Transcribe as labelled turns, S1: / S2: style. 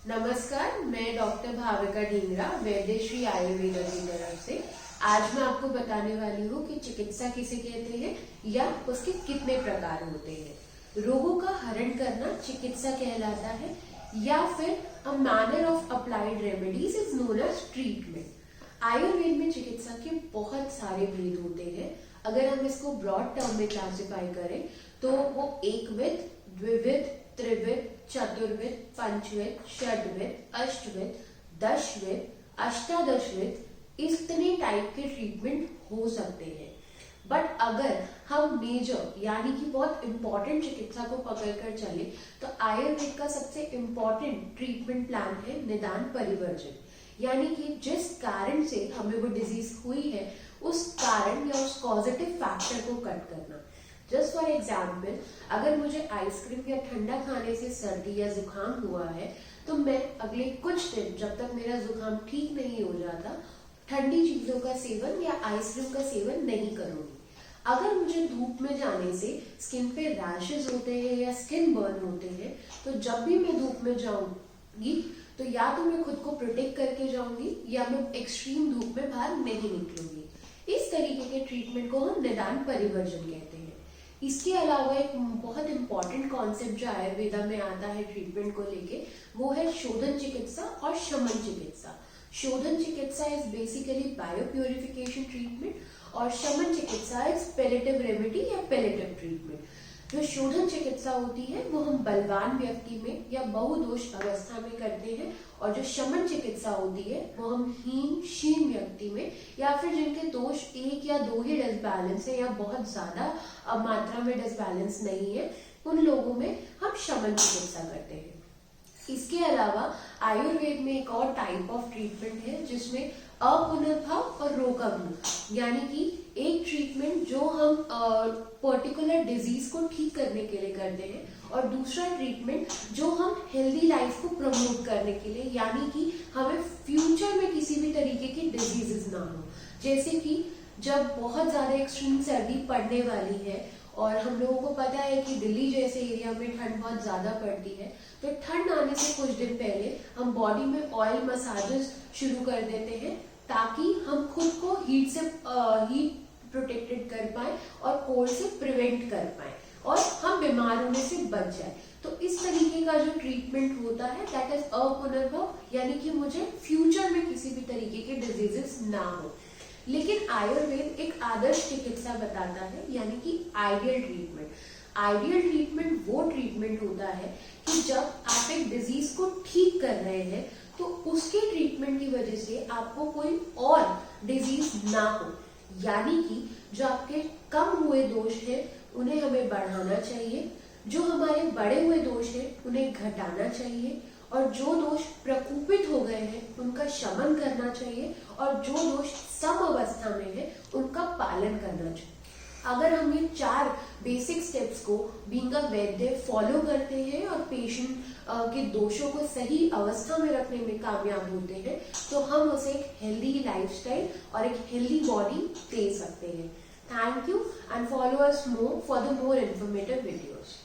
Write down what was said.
S1: नमस्कार, मैं डॉक्टर भाविका ढींगरा वैद्यश्री आयुर्वेदा की तरफ से आज मैं आपको बताने वाली हूँ कि चिकित्सा किसे कहते हैं या उसके कितने प्रकार होते हैं। रोगों का हरण करना चिकित्सा कहलाता है या फिर a manner of applied remedies is known as treatment. Ayurveda में चिकित्सा के बहुत सारे भेद होते हैं। अगर हम इसको ब्रॉड टर्म में क्लासिफाई करें तो वो एकविध, द्विविध, त्रिविध, चतुर्विध, पंचविध, षड्विध, अष्टविध, दशविध, अष्टादशविध इतने टाइप के ट्रीटमेंट हो सकते हैं। बट अगर हम मेजर यानी कि बहुत इंपॉर्टेंट चिकित्सा को पकड़कर चले तो आयुर्वेद का सबसे इंपॉर्टेंट ट्रीटमेंट प्लान है निदान परिवर्जन, यानी कि जिस कारण से हमें वो डिजीज हुई है उस कारण या उस कॉजेटिव फैक्टर को कट करना। जस्ट फॉर एग्जाम्पल, अगर मुझे आइसक्रीम या ठंडा खाने से सर्दी या जुकाम हुआ है तो मैं अगले कुछ दिन जब तक मेरा जुकाम ठीक नहीं हो जाता ठंडी चीजों का सेवन या आइसक्रीम का सेवन नहीं करूंगी। अगर मुझे धूप में जाने से स्किन पे रैशेज होते हैं या स्किन बर्न होते हैं तो जब भी मैं धूप में जाऊंगी तो या तो मैं खुद को प्रोटेक्ट करके जाऊंगी या मैं एक्सट्रीम धूप में बाहर नहीं निकलूंगी। इस तरीके के ट्रीटमेंट को हम निदान परिवर्जन कहते हैं। इसके अलावा एक बहुत इंपॉर्टेंट कॉन्सेप्ट जो आयुर्वेदा में आता है ट्रीटमेंट को लेके वो है शोधन चिकित्सा और शमन चिकित्सा। शोधन चिकित्सा is basically bio purification treatment और शमन चिकित्सा इज पैलेटिव रेमेडी या पैलेटिव ट्रीटमेंट। जो शोधन चिकित्सा होती है वो हम बलवान व्यक्ति में या बहुदोष अवस्था में करते हैं और जो शमन चिकित्सा होती है वो हम हीन क्षीण व्यक्ति में या फिर जिनके दोष एक या दो ही डिसबैलेंस है या बहुत ज्यादा मात्रा में डिसबैलेंस नहीं है उन लोगों में हम शमन चिकित्सा करते हैं। इसके अलावा आयुर्वेद में एक और टाइप ऑफ ट्रीटमेंट है जिसमें अपुनर्भाव और रोगाग्नि, यानी कि एक ट्रीटमेंट जो हम पर्टिकुलर डिजीज को ठीक करने के लिए करते हैं और दूसरा ट्रीटमेंट जो हम हेल्दी लाइफ को प्रमोट करने के लिए, यानी कि हमें फ्यूचर में किसी भी तरीके की डिजीजेस ना हो। जैसे कि जब बहुत ज्यादा एक्सट्रीम सर्दी पड़ने वाली है और हम लोगों को पता है कि दिल्ली जैसे एरिया में ठंड बहुत ज्यादा पड़ती है तो ठंड आने से कुछ दिन पहले हम बॉडी में ऑयल मसाजेस शुरू कर देते हैं ताकि हम खुद को हीट प्रोटेक्टेड कर पाए और कोल्ड से प्रिवेंट कर पाए और हम बीमार होने से बच जाए। तो इस तरीके का जो ट्रीटमेंट होता है दैट इज अपुनर्भाव, यानी कि मुझे फ्यूचर में किसी भी तरीके के डिजीजेस ना हो। लेकिन आयुर्वेद एक आदर्श चिकित्सा बताता है, यानी कि आइडियल ट्रीटमेंट। आइडियल ट्रीटमेंट वो ट्रीटमेंट होता है कि जब आप एक डिजीज को ठीक कर रहे हैं तो उसके ट्रीटमेंट की वजह से आपको कोई और डिजीज ना हो, यानी कि जो आपके कम हुए दोष हैं उन्हें हमें बढ़ाना चाहिए, जो हमारे बढ़े हुए दोष हैं उन्हें घटाना चाहिए और जो दोष प्रकोपित हो गए हैं उनका शमन करना चाहिए और जो दोष सम अवस्था में है उनका पालन करना चाहिए। अगर हम ये 4 बेसिक स्टेप्स को बीइंग अ वैद्य फॉलो करते हैं और पेशेंट के दोषों को सही अवस्था में रखने में कामयाब होते हैं तो हम उसे एक हेल्दी लाइफस्टाइल और एक हेल्दी बॉडी दे सकते हैं। Thank you and follow us more for the more informative videos.